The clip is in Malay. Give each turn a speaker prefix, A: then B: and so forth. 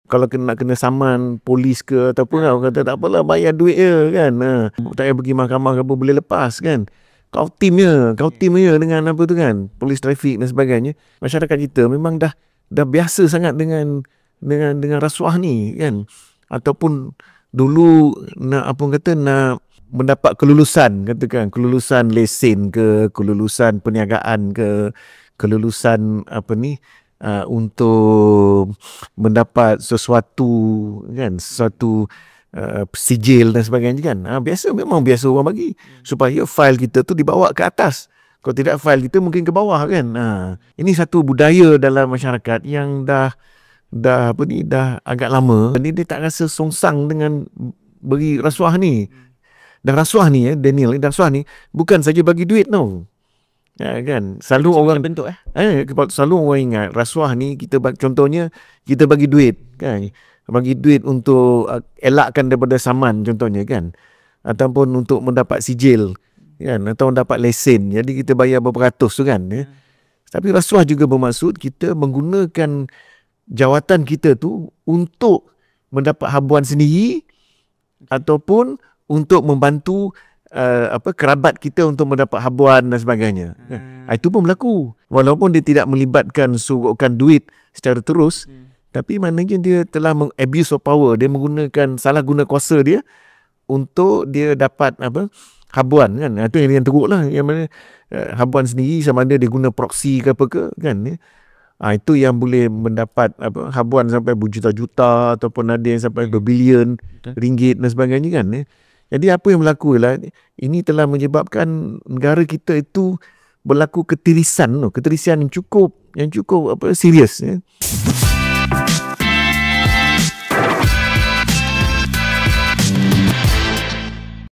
A: Kalau kena saman polis ke ataupun orang kata tak apalah, bayar duit je kan. Tak payah pergi mahkamah ke apa, boleh lepas kan. Kau tim je dengan apa tu kan, polis trafik dan sebagainya. Masyarakat kita memang dah biasa sangat dengan rasuah ni kan. Ataupun dulu nak mendapat kelulusan, katakan kelulusan lesen ke, kelulusan perniagaan ke, kelulusan untuk mendapat sesuatu kan, sijil dan sebagainya kan. Memang biasa orang bagi supaya fail kita tu dibawa ke atas. Kalau tidak, fail kita mungkin ke bawah kan. Ini satu budaya dalam masyarakat yang dah agak lama. Ni dia tak rasa songsang dengan beri rasuah ni. Dan rasuah ni Daniel, rasuah ni bukan saja bagi duit tau. Kan, selalu orang bentuk selalu orang ingat rasuah ni contohnya kita bagi duit kan, bagi duit untuk elakkan daripada saman contohnya kan, ataupun untuk mendapat sijil kan, atau mendapat lesen, jadi kita bayar berapa ratus tu kan. Tapi rasuah juga bermaksud kita menggunakan jawatan kita tu untuk mendapat habuan sendiri ataupun untuk membantu kerabat kita untuk mendapat habuan dan sebagainya. Itu pun berlaku. Walaupun dia tidak melibatkan suruhkan duit secara terus, tapi maknanya dia telah abuse of power. Dia menggunakan, salah guna kuasa dia untuk dia dapat habuan kan. Itu yang teruk lah. Yang mana habuan sendiri, sama ada dia guna proxy ke apa ke kan. Itu yang boleh mendapat habuan sampai berjuta-juta ataupun ada yang sampai berbilion ringgit dan sebagainya kan. Jadi apa yang berlaku ialah ini telah menyebabkan negara kita itu berlaku ketirisan yang cukup serius.